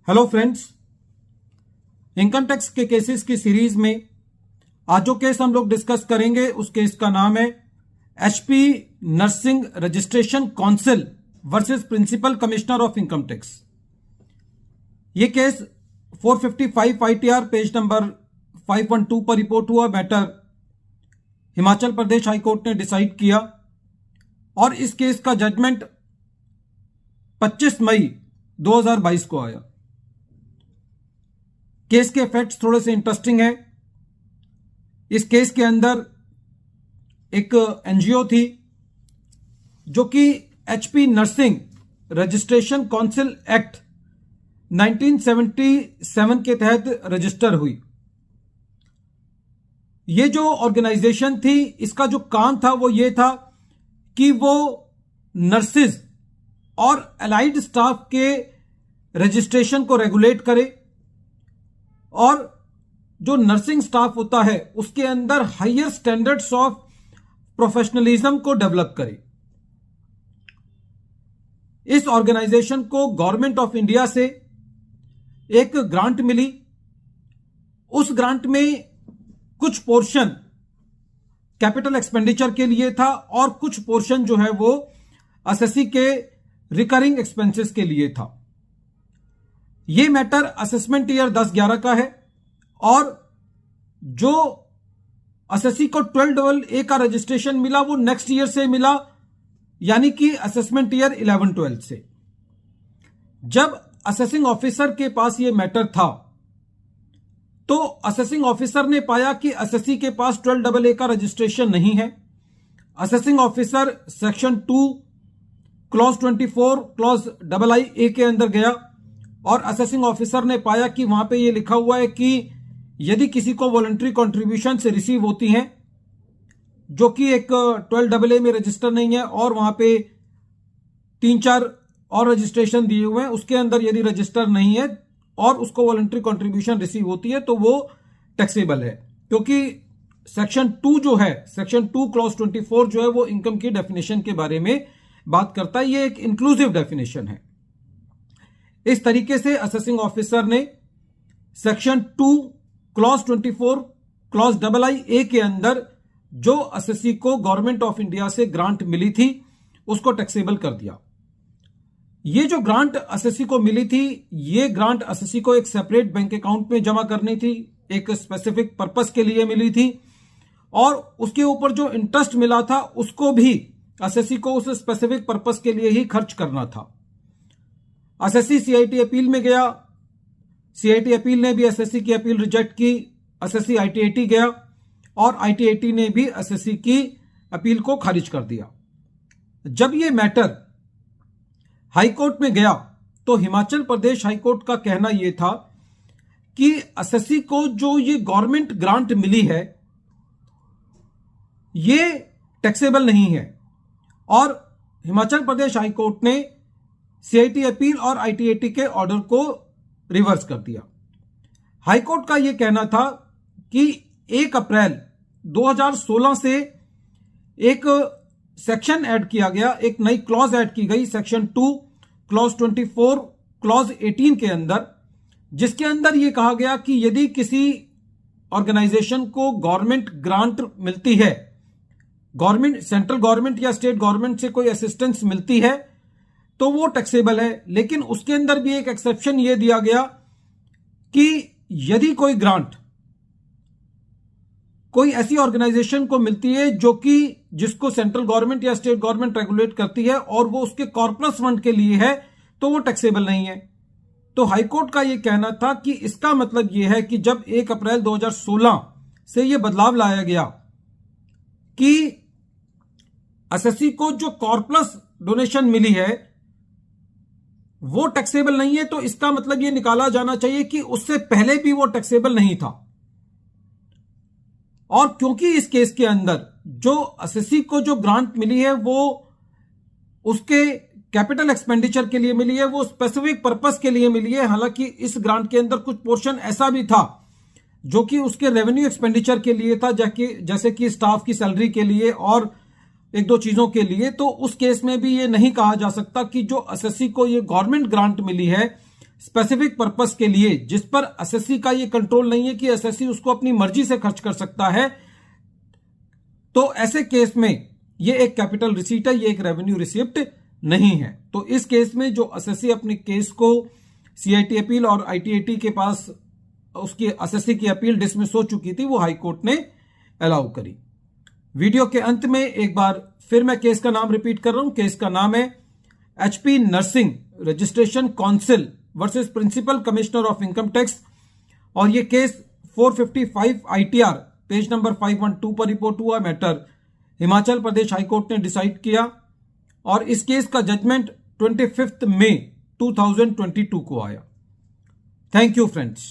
Hello friends, income tax के cases की series में आज जो केस हम लोग डिस्कस करेंगे उस केस का नाम है HP nursing registration council versus principal commissioner of income tax. ये केस 455 आईटीआर पेज नंबर 512 पर रिपोर्ट हुआ। Matter Himachal Pradesh high court ने डिसाइड किया और इस केस का जजमेंट 25 मई 2022 को आया। केस के फैक्ट्स थोड़े से इंटरेस्टिंग हैं। इस केस के अंदर एक एनजीओ थी जो कि HP nursing registration council act 1977 के तहत रजिस्टर हुई। ये जो ऑर्गेनाइजेशन थी, इसका जो काम था वो ये था कि वो नर्सिस और एलाइड स्टाफ के रजिस्ट्रेशन को रेगुलेट करे और जो नर्सिंग स्टाफ होता है उसके अंदर हायर स्टैंडर्ड्स ऑफ प्रोफेशनलिज्म को डेवलप करे। इस ऑर्गेनाइजेशन को गवर्नमेंट ऑफ इंडिया से एक ग्रांट मिली। उस ग्रांट में कुछ पोर्शन कैपिटल एक्सपेंडिचर के लिए था और कुछ पोर्शन जो है वो एसएससी के रिकरिंग एक्सपेंसेस के लिए था। ये मैटर असेसमेंट ईयर 10-11 का है और जो एसएससी को 12AA का रजिस्ट्रेशन मिला वो नेक्स्ट ईयर से मिला, यानी कि असेसमेंट ईयर 11-12 से। जब असेसिंग ऑफिसर के पास ये मैटर था तो असेसिंग ऑफिसर ने पाया कि एसएससी के पास 12AA का रजिस्ट्रेशन नहीं है। Assessing officer section 2 clause 24 clause II के अंदर गया और असेसिंग ऑफिसर ने पाया कि वहां पे ये लिखा हुआ है कि यदि किसी को वॉलंटरी कंट्रीब्यूशन से रिसीव होती हैं जो कि एक 12AA में रजिस्टर नहीं है और वहां पे 3-4 और रजिस्ट्रेशन दिए हुए हैं, उसके अंदर यदि रजिस्टर नहीं है और उसको वॉलंटरी कंट्रीब्यूशन रिसीव होती है तो वो टैक्सेबल है, क्योंकि सेक्शन 2 जो है, सेक्शन 2 क्लॉज 24 जो है वो इनकम की डेफिनेशन के बारे में बात करता है। ये एक इंक्लूसिव डेफिनेशन है। इस तरीके से असेसिंग ऑफिसर ने सेक्शन 2 क्लॉज 24 क्लॉज II के अंदर जो एसएससी को गवर्नमेंट ऑफ इंडिया से ग्रांट मिली थी उसको टैक्सेबल कर दिया। ये जो ग्रांट एसएससी को मिली थी, ये ग्रांट एसएससी को एक सेपरेट बैंक अकाउंट में जमा करनी थी, एक स्पेसिफिक पर्पस के लिए मिली थी और उसके ऊपर जो इंटरेस्ट मिला था उसको भी एसएससी को उस स्पेसिफिक पर्पस के लिए ही खर्च करना था। एसएससी सीआईटी अपील में गया, सीआईटी अपील ने भी एसएससी की अपील रिजेक्ट की। एसएससी आईटीएटी गया और आईटीएटी ने भी एसएससी की अपील को खारिज कर दिया। जब ये मैटर हाई कोर्ट में गया तो हिमाचल प्रदेश हाई कोर्ट का कहना यह था कि एसएससी को जो ये गवर्नमेंट ग्रांट मिली है ये टैक्सेबल नहीं है और हिमाचल प्रदेश हाई कोर्ट ने सीआईटी अपील और आईटीएटी के ऑर्डर को रिवर्स कर दिया। हाई कोर्ट का यह कहना था कि 1 अप्रैल 2016 से एक सेक्शन ऐड किया गया, एक नई क्लॉज ऐड की गई सेक्शन 2 क्लॉज 24 क्लॉज 18 के अंदर, जिसके अंदर यह कहा गया कि यदि किसी ऑर्गेनाइजेशन को गवर्नमेंट ग्रांट मिलती है, गवर्नमेंट, सेंट्रल गवर्नमेंट या स्टेट गवर्नमेंट से कोई असिस्टेंस मिलती है तो वो टैक्सेबल है। लेकिन उसके अंदर भी एक एक्सेप्शन ये दिया गया कि यदि कोई ग्रांट कोई ऐसी ऑर्गेनाइजेशन को मिलती है जो कि जिसको सेंट्रल गवर्नमेंट या स्टेट गवर्नमेंट रेगुलेट करती है और वो उसके कॉर्पोरेट फंड के लिए है तो वो टैक्सेबल नहीं है। तो हाईकोर्ट का यह कहना था कि इसका मतलब यह है कि जब 1 अप्रैल 2016 से यह बदलाव लाया गया कि एसएससी को जो कॉर्पोरेट डोनेशन मिली है वो टैक्सेबल नहीं है, तो इसका मतलब यह निकाला जाना चाहिए कि उससे पहले भी वो टैक्सेबल नहीं था। और क्योंकि इस केस के अंदर जो एसएससी को जो ग्रांट मिली है वो उसके कैपिटल एक्सपेंडिचर के लिए मिली है, वो स्पेसिफिक पर्पस के लिए मिली है। हालांकि इस ग्रांट के अंदर कुछ पोर्शन ऐसा भी था जो कि उसके रेवेन्यू एक्सपेंडिचर के लिए था, जैसे कि स्टाफ की सैलरी के लिए और 1-2 चीजों के लिए। तो उस केस में भी ये नहीं कहा जा सकता कि जो एसएससी को ये गवर्नमेंट ग्रांट मिली है स्पेसिफिक पर्पस के लिए, जिस पर एसएससी का ये कंट्रोल नहीं है कि एसएससी उसको अपनी मर्जी से खर्च कर सकता है, तो ऐसे केस में ये एक कैपिटल रिसीट है, ये एक रेवेन्यू रिसिप्ट नहीं है। तो इस केस में जो एसएससी अपने केस को सीआईटी अपील और आईटीएटी के पास उसकी एसएससी की अपील डिसमिस हो चुकी थी, वो हाई कोर्ट ने अलाउ करी। वीडियो के अंत में एक बार फिर मैं केस का नाम रिपीट कर रहा हूं। केस का नाम है HP nursing registration council versus principal commissioner of income tax, और ये केस 455 आईटीआर पेज नंबर 512 पर रिपोर्ट हुआ। मैटर हिमाचल प्रदेश हाईकोर्ट ने डिसाइड किया और इस केस का जजमेंट 25 मई 2022 को आया। Thank you friends.